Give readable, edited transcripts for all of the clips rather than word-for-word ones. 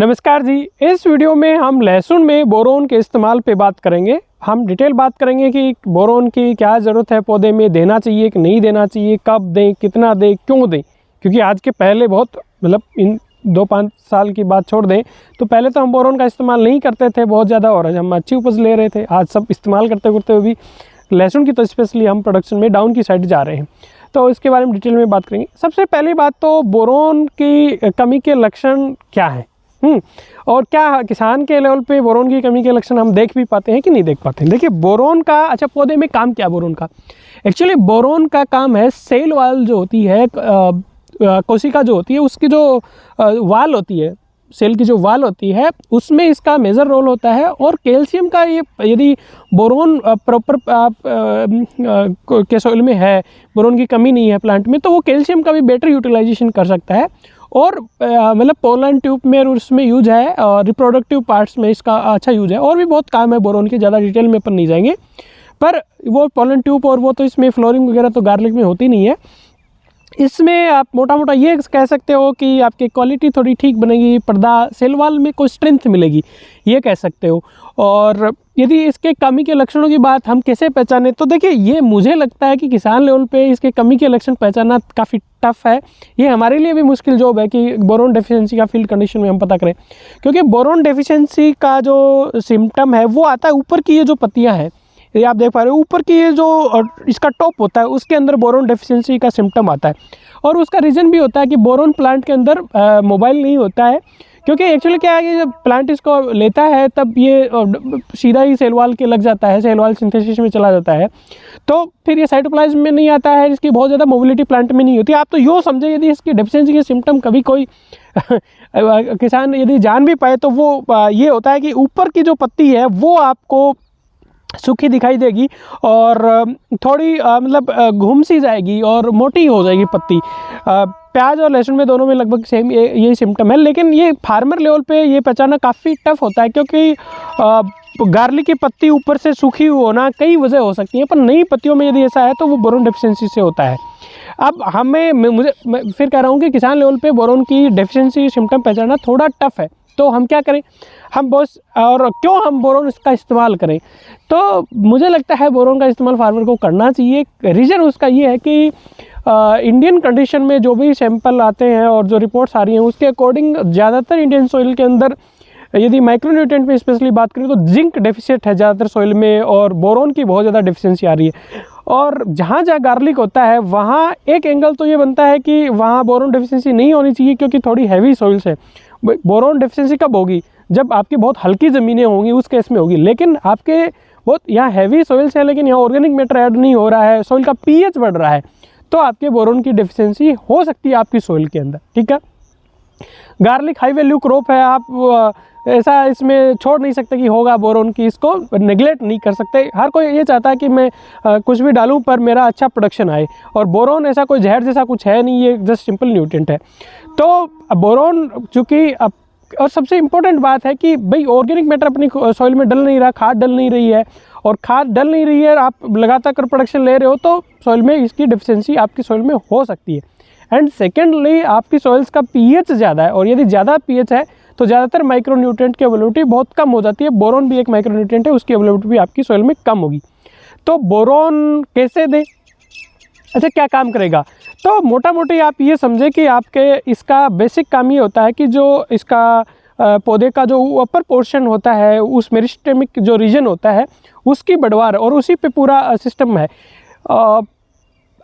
नमस्कार जी। इस वीडियो में हम लहसुन में बोरोन के इस्तेमाल पे बात करेंगे। हम डिटेल बात करेंगे कि बोरोन की क्या ज़रूरत है, पौधे में देना चाहिए कि नहीं देना चाहिए, कब दें, कितना दें, क्यों दें। क्योंकि आज के पहले बहुत इन 2-5 साल की बात छोड़ दें तो पहले तो हम बोरोन का इस्तेमाल नहीं करते थे बहुत ज़्यादा, और हम अच्छी उपज ले रहे थे। आज सब इस्तेमाल करते करते हुए भी लहसुन की तो स्पेशली हम प्रोडक्शन में डाउन की साइड जा रहे हैं, तो इसके बारे में डिटेल में बात करेंगे। सबसे पहली बात तो बोरोन की कमी के लक्षण क्या हैं, और क्या किसान के लेवल पे बोरोन की कमी के लक्षण हम देख भी पाते हैं कि नहीं देख पाते हैं। देखिए बोरोन का पौधे में काम क्या है बोरोन का। एक्चुअली बोरोन का काम है सेल वाल जो होती है, कोशिका जो होती है उसकी जो वाल होती है, सेल की जो वाल होती है उसमें इसका मेजर रोल होता है। और कैल्शियम का ये यदि बोरोन प्रॉपर आप के सॉइल में है, बोरोन की कमी नहीं है प्लांट में, तो वो कैल्शियम का भी बेटर यूटिलाइजेशन कर सकता है। और पोलन ट्यूब में उसमें यूज है, और रिप्रोडक्टिव पार्ट्स में इसका अच्छा यूज है। और भी बहुत काम है बोरोन की, ज़्यादा डिटेल में अपन नहीं जाएंगे, पर वो पोलन ट्यूब और वो तो इसमें फ्लोरिंग वगैरह तो गार्लिक में होती नहीं है। इसमें आप मोटा मोटा ये कह सकते हो कि आपकी क्वालिटी थोड़ी ठीक बनेगी, पर्दा सेल वाल में कोई स्ट्रेंथ मिलेगी, ये कह सकते हो। और यदि इसके कमी के लक्षणों की बात हम कैसे पहचानें, तो देखिए ये मुझे लगता है कि किसान लेवल पे इसके कमी के लक्षण पहचानना काफ़ी टफ है। ये हमारे लिए भी मुश्किल जॉब है कि बोरोन डेफिशिएंसी का फील्ड कंडीशन में हम पता करें, क्योंकि बोरोन डेफिशिएंसी का जो सिम्टम है वो आता है ऊपर की ये जो पत्तियाँ हैं, ये आप देख पा रहे हो ऊपर की ये जो इसका टॉप होता है उसके अंदर बोरोन डेफिशिएंसी का सिम्टम आता है। और उसका रीज़न भी होता है कि बोरोन प्लांट के अंदर मोबाइल नहीं होता है, क्योंकि एक्चुअली क्या है कि जब प्लांट इसको लेता है तब ये सीधा ही सेल वाल के लग जाता है, सेल वाल सिंथेसिस में चला जाता है, तो फिर ये साइटोप्लाज्म में नहीं आता है, इसकी बहुत ज़्यादा मोबिलिटी प्लांट में नहीं होती। आप तो यूँ समझे यदि इसकी डेफिशिएंसी के सिम्टम कभी कोई किसान यदि जान भी पाए तो वो ये होता है कि ऊपर की जो पत्ती है वो आपको सूखी दिखाई देगी और थोड़ी घूम सी जाएगी और मोटी हो जाएगी पत्ती। प्याज और लहसुन में दोनों में लगभग सेम यही सिम्टम है, लेकिन ये फार्मर लेवल पे ये पहचानना काफ़ी टफ होता है, क्योंकि गार्लिक की पत्ती ऊपर से सूखी होना कई वजह हो सकती है, पर नई पत्तियों में यदि ऐसा है तो वो बोरोन डेफिशिएंसी से होता है। अब मैं फिर कह रहा हूँ कि किसान लेवल पे बोरोन की डेफिशिएंसी सिम्टम पहचानना थोड़ा टफ है, तो हम क्या करें, और क्यों हम बोरोन इसका इस्तेमाल करें। तो मुझे लगता है बोरोन का इस्तेमाल फार्मर को करना चाहिए। रीज़न उसका ये है कि इंडियन कंडीशन में जो भी सैंपल आते हैं और जो रिपोर्ट्स आ रही हैं उसके अकॉर्डिंग ज़्यादातर इंडियन सॉइल के अंदर यदि माइक्रोन्यूट्रिएंट में स्पेशली बात करें तो जिंक डेफिशिएट है ज़्यादातर सॉइल में, और बोरोन की बहुत ज़्यादा डेफिशिएंसी आ रही है। और जहाँ जहाँ गार्लिक होता है वहाँ एक एंगल तो ये बनता है कि वहाँ बोरोन डेफिशिएंसी नहीं होनी चाहिए, क्योंकि थोड़ी हैवी सॉइल्स है। बोरोन डेफिशिएंसी कब होगी, जब आपकी बहुत हल्की ज़मीनें होंगी उस केस में होगी। लेकिन आपके बहुत यहाँ हैवी सॉइल्स है, लेकिन यहाँ ऑर्गेनिक मैटर ऐड नहीं हो रहा है, सॉइल का पीएच बढ़ रहा है, तो आपके बोरोन की डेफिशिएंसी हो सकती है आपकी सॉइल के अंदर। ठीक है, गार्लिक हाई वैल्यू क्रॉप है, आप ऐसा इसमें छोड़ नहीं सकते कि होगा बोरोन की, इसको नेगलेक्ट नहीं कर सकते। हर कोई ये चाहता है कि मैं कुछ भी डालूं पर मेरा अच्छा प्रोडक्शन आए, और बोरोन ऐसा कोई जहर जैसा कुछ है नहीं, ये जस्ट सिंपल न्यूट्रिएंट है। तो बोरोन चूँकि और सबसे इम्पोर्टेंट बात है कि भाई ऑर्गेनिक मैटर अपनी सॉइल में डल नहीं रहा, खाद डल नहीं रही है, और खाद डल नहीं रही है, आप लगातार प्रोडक्शन ले रहे हो तो सॉइल में इसकी डेफिशिएंसी आपकी सॉइल में हो सकती है। एंड सेकेंडली आपकी सॉइल्स का पीएच ज़्यादा है, और यदि ज़्यादा पीएच है तो ज़्यादातर माइक्रोन्यूट्रिएंट की अवेलेबिलिटी बहुत कम हो जाती है। बोरोन भी एक माइक्रोन्यूट्रिएंट है, उसकी अवेलेबिलिटी भी आपकी सॉइल में कम होगी। तो बोरोन कैसे दें, अच्छा क्या काम करेगा, तो मोटा मोटी आप ये समझें कि आपके इसका बेसिक काम ये होता है कि जो इसका पौधे का जो अपर पोर्शन होता है, उस मेरिस्टेमिक जो रीजन होता है उसकी बढ़वार, और उसी पे पूरा सिस्टम है।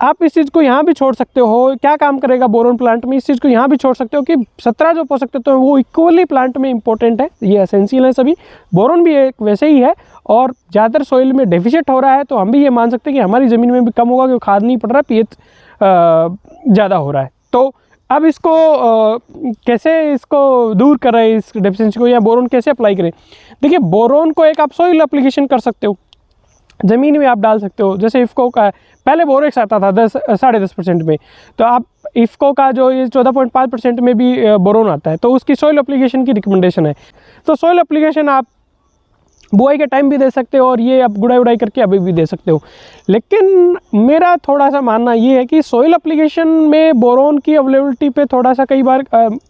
आप इस चीज़ को यहाँ भी छोड़ सकते हो। क्या काम करेगा बोरोन प्लांट में, इस चीज़ को यहाँ भी छोड़ सकते हो कि 17 जो पोषक तत्व हैं वो इक्वली प्लांट में इंपॉर्टेंट है, ये एसेंशियल है सभी। बोरोन भी एक वैसे ही है, और ज़्यादातर सॉइल में डेफिशिएट हो रहा है तो हम भी ये मान सकते हैं कि हमारी ज़मीन में भी कम होगा, क्योंकि खाद नहीं पड़ रहा, पीएच ज़्यादा हो रहा है। तो अब इसको कैसे इसको दूर करें, इस डेफिशिएंसी को, या बोरोन कैसे अप्लाई करें। देखिए बोरोन को एक आप सॉइल एप्लीकेशन कर सकते हो, ज़मीन में आप डाल सकते हो। जैसे इफ़को का पहले बोरेक्स आता था 10-10.5% में, तो आप इफ़को का जो ये 14.5% में भी बोरोन आता है, तो उसकी सॉइल एप्लीकेशन की रिकमेंडेशन है। तो सॉइल एप्लीकेशन आप बुआई के टाइम भी दे सकते हो, और ये आप गुड़ाई उड़ाई करके अभी भी दे सकते हो। लेकिन मेरा थोड़ा सा मानना ये है कि सॉइल एप्लीकेशन में बोरोन की अवेलेबिलिटी पे थोड़ा सा कई बार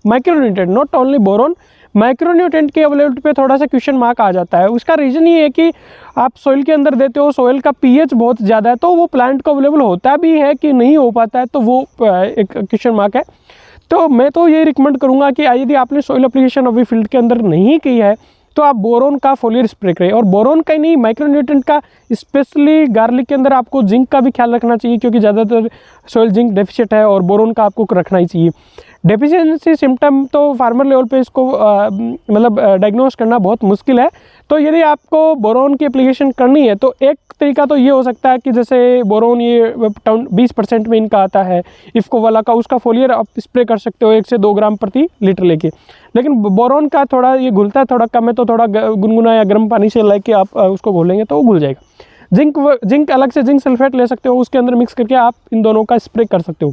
micronutrient, not only boron, micronutrient की अवेलेबिलिटी पे थोड़ा सा क्वेश्चन मार्क आ जाता है। उसका रीज़न ये है कि आप सॉइल के अंदर देते हो, सॉइल का पीएच बहुत ज़्यादा है, तो वो प्लांट को अवेलेबल होता भी है कि नहीं हो पाता है, तो वो एक क्वेश्चन मार्क है। तो मैं तो ये रिकमेंड करूँगा कि यदि आपने सॉइल एप्लीकेशन अभी फील्ड के अंदर नहीं की है तो आप बोरोन का फोलियर स्प्रे करें। और बोरोन का ही नहीं, माइक्रोन्यूट्रेंट का, स्पेशली गार्लिक के अंदर आपको जिंक का भी ख्याल रखना चाहिए, क्योंकि ज़्यादातर सॉइल जिंक डेफिशिएंट है और बोरोन का आपको रखना ही चाहिए। डेफिशिएंसी सिम्टम तो फार्मर लेवल पे इसको मतलब डायग्नोस करना बहुत मुश्किल है। तो यदि आपको बोरोन की एप्लीकेशन करनी है तो एक तरीका तो ये हो सकता है कि जैसे बोरोन ये 20% में इनका आता है इफ़को वाला का, उसका फोलियर आप स्प्रे कर सकते हो 1 से 2 ग्राम प्रति लीटर लेके। लेकिन बोरोन का थोड़ा ये घुलता है, थोड़ा कम है, तो थोड़ा गुनगुना या गर्म पानी से लेके आप उसको घोलेंगे तो वो घुल जाएगा। जिंक अलग से जिंक सल्फेट ले सकते हो, उसके अंदर मिक्स करके आप इन दोनों का स्प्रे कर सकते हो।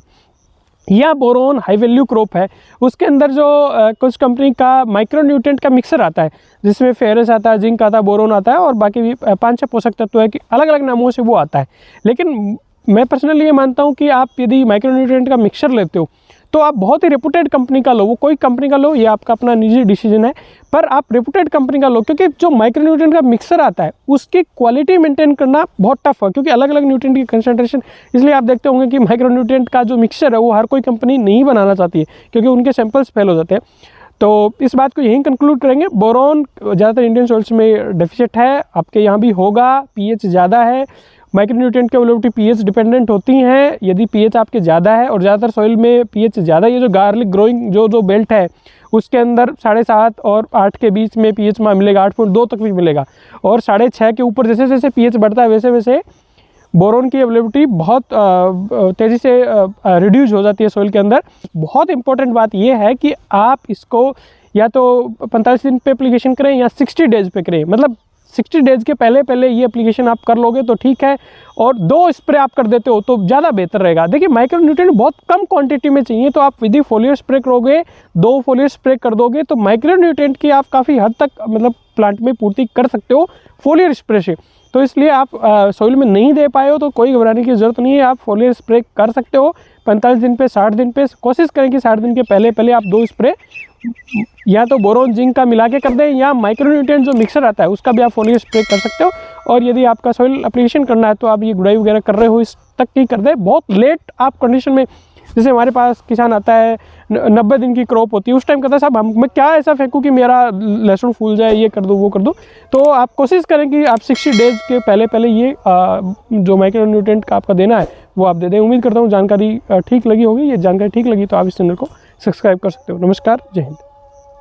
या बोरोन हाई वैल्यू क्रॉप है, उसके अंदर जो कुछ कंपनी का माइक्रोन्यूट्रेंट का मिक्सर आता है जिसमें फेरस आता है, जिंक आता है, बोरोन आता है और बाकी भी 5-6 पोषक तत्व है कि अलग अलग नामों से वो आता है। लेकिन मैं पर्सनली ये मानता हूँ कि आप यदि माइक्रोन्यूट्रेंट का मिक्सर लेते हो तो आप बहुत ही रेपुटेड कंपनी का लो, वो कोई कंपनी का लो, ये आपका अपना निजी डिसीजन है, पर आप रेपुटेड कंपनी का लो, क्योंकि जो माइक्रोन्यूट्रेंट का मिक्सर आता है उसकी क्वालिटी मेंटेन करना बहुत टफ है, क्योंकि अलग अलग न्यूट्रिएंट की कंसंट्रेशन। इसलिए आप देखते होंगे कि माइक्रोन्यूट्रेंट का जो मिक्सर है वो हर कोई कंपनी नहीं बनाना चाहती है, क्योंकि उनके सैंपल्स फेल हो जाते हैं। तो इस बात को यहीं कंक्लूड करेंगे, बोरोन ज़्यादातर इंडियन सॉइल्स में डेफिशिएंट है, आपके यहाँ भी होगा, पीएच ज़्यादा है। माइक्रोन्यूट्रेंट की अवेलेबिलिटी पीएच डिपेंडेंट होती हैं, यदि पीएच आपके ज़्यादा है और ज़्यादातर सॉइल में पीएच ज़्यादा, ये जो गार्लिक ग्रोइंग जो बेल्ट है उसके अंदर 7.5 और 8 के बीच में पीएच मिलेगा, 8.2 तक भी मिलेगा, और 6.5 के ऊपर जैसे जैसे पीएच बढ़ता है वैसे वैसे बोरोन की अवेलेबिलिटी बहुत तेज़ी से रिड्यूस हो जाती है सॉइल के अंदर। बहुत इंपॉर्टेंट बात यह है कि आप इसको या तो 45 दिन पे एप्लीकेशन करें या 60 डेज पे करें, मतलब 60 डेज़ के पहले ये एप्लीकेशन आप कर लोगे तो ठीक है, और 2 स्प्रे आप कर देते हो तो ज़्यादा बेहतर रहेगा। देखिए माइक्रोन्यूट्रिएंट बहुत कम क्वांटिटी में चाहिए, तो आप यदि फोलियर स्प्रे करोगे, 2 फोलियर स्प्रे कर दोगे तो माइक्रोन्यूट्रिएंट की आप काफ़ी हद तक मतलब प्लांट में पूर्ति कर सकते हो फोलियर स्प्रे से। तो इसलिए आप सॉइल में नहीं दे पाए हो तो कोई घबराने की ज़रूरत नहीं है, आप फोलियर स्प्रे कर सकते हो 45 दिन पे, 60 दिन पे। कोशिश करें कि 60 दिन के पहले आप 2 स्प्रे या तो बोरोन जिंक का मिला के कर दें, या माइक्रोन्यूट्रिएंट जो मिक्सर आता है उसका भी आप फोलियर स्प्रे कर सकते हो। और यदि आपका सॉइल एप्लीकेशन करना है तो आप ये गुड़ाई वगैरह कर रहे हो इस तक ही कर दें। बहुत लेट आप कंडीशन में, जैसे हमारे पास किसान आता है 90 दिन की क्रॉप होती है, उस टाइम कहता है साहब मैं क्या ऐसा फेंकूँ कि मेरा लहसुन फूल जाए, ये कर दूँ वो कर दूँ। तो आप कोशिश करें कि आप 60 डेज़ के पहले ये जो माइक्रोन्यूट्रिएंट का आपका देना है वो आप दे दें। उम्मीद करता हूँ जानकारी ठीक लगी होगी। ये जानकारी ठीक लगी तो आप इस चैनल को सब्सक्राइब कर सकते हो। नमस्कार, जय हिंद।